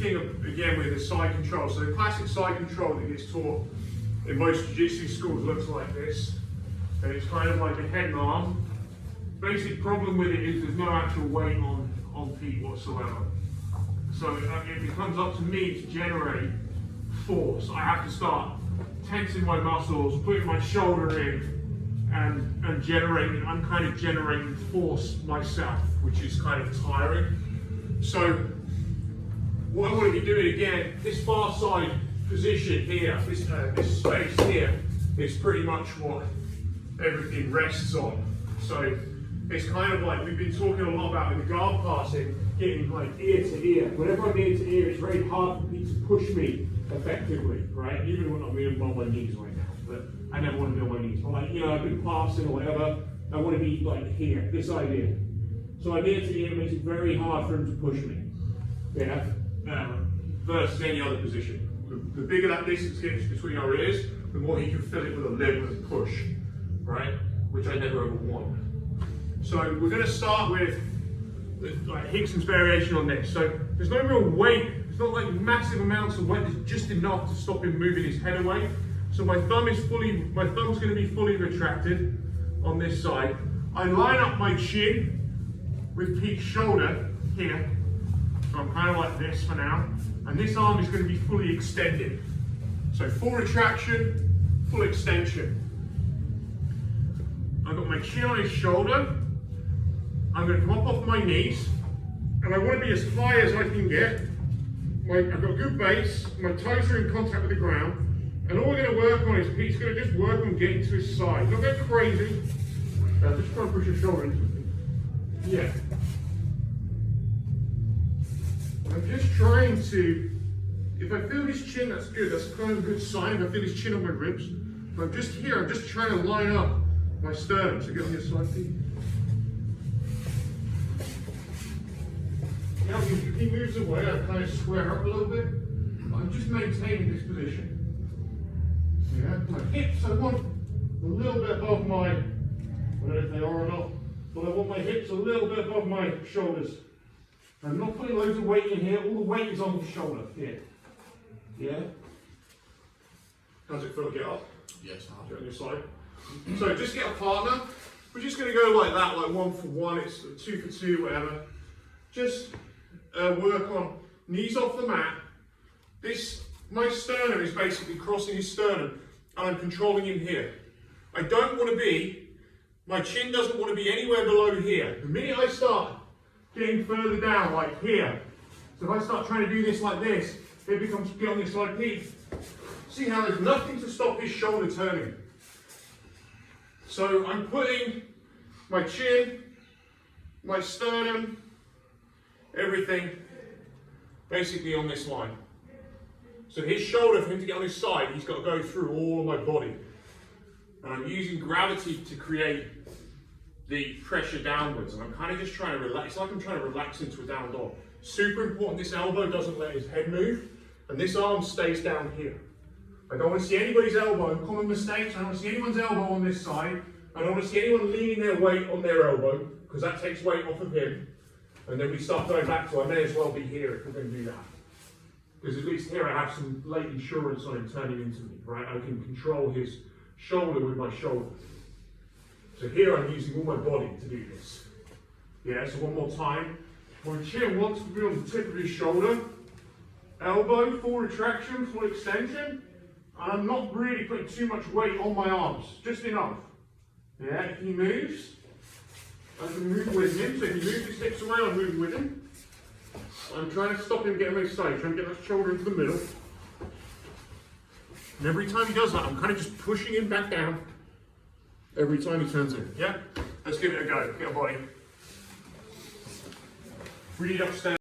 Again with the side control. So the classic side control that gets taught in most jiu-jitsu schools looks like this. And it's kind of like a head and arm. Basic problem with it is there's no actual weight on feet whatsoever. So it becomes up to me to generate force. I have to start tensing my muscles, putting my shoulder in, and generating. I'm kind of generating force myself, which is kind of tiring. So what I want to be doing again, this far side position here, this space here, is pretty much what everything rests on. So it's kind of like we've been talking a lot about in the guard passing, getting like ear to ear. Whenever I'm ear to ear, it's very hard for people to push me effectively, right? Even when I'm being on my knees right now, but I never want to be on my knees. But like, I've been passing or whatever, I want to be like here, this idea. So I'm ear to ear, it makes it very hard for him to push me. Yeah. Versus any other position. The bigger that distance gets between our ears, the more he can fill it with a limitless push, right? Which I never ever want. So we're going to start with like Rickson's variation on this. So there's no real weight. It's not like massive amounts of weight. There's just enough to stop him moving his head away. So my thumb's going to be fully retracted on this side. I line up my chin with Pete's shoulder here. So I'm kind of like this for now. And this arm is going to be fully extended. So full retraction, full extension. I've got my chin on his shoulder. I'm going to come up off my knees. And I want to be as high as I can get. I've got a good base. My toes are in contact with the ground. And all we're going to work on is Pete's going to just work on getting to his side. Not go crazy. Just try and push your shoulder into it. Yeah. I'm just trying to, if I feel his chin, that's good. That's kind of a good sign. If I feel his chin on my ribs. But I'm just here, I'm just trying to line up my sternum. So get on your side, Pete. Now if he moves away, I kind of square up a little bit. I'm just maintaining this position. Yeah, my hips, I want a little bit above my, I don't know if they are or not, but I want my hips a little bit above my shoulders. I'm not putting loads of weight in here, all the weight is on the shoulder here. Yeah? How's it feel? Get up? Yes, Get on your side. So just get a partner. We're just going to go like that, like 1 for 1, it's 2 for 2, whatever. Just work on knees off the mat. My sternum is basically crossing his sternum and I'm controlling him here. I don't want to be, my chin doesn't want to be anywhere below here. The minute I start getting further down, like here, so if I start trying to do this like this, it becomes, get on this side, Pete. See how there's nothing to stop his shoulder turning. So I'm putting my chin, my sternum, everything basically on this line. So his shoulder, for him to get on his side, he's got to go through all of my body. And I'm using gravity to create the pressure downwards. And I'm kind of just trying to relax. It's like I'm trying to relax into a down dog. Super important, this elbow doesn't let his head move. And this arm stays down here. I don't want to see anybody's elbow. Common mistakes. I don't want to see anyone's elbow on this side. I don't want to see anyone leaning their weight on their elbow, because that takes weight off of him. And then we start going back to, I may as well be here if we're going to do that. Because at least here I have some late insurance on him turning into me, right? I can control his shoulder with my shoulder. So here I'm using all my body to do this. Yeah, so one more time. My chin wants to be on the tip of his shoulder. Elbow, full retraction, full extension. And I'm not really putting too much weight on my arms, just enough. Yeah, if he moves, I can move with him. So if he moves his hips away, I'm moving with him. I'm trying to stop him getting on his side, trying to get that shoulder into the middle. And every time he does that, I'm kind of just pushing him back down. Every time he turns in. Yeah? Let's give it a go. Get a body. Read upstairs.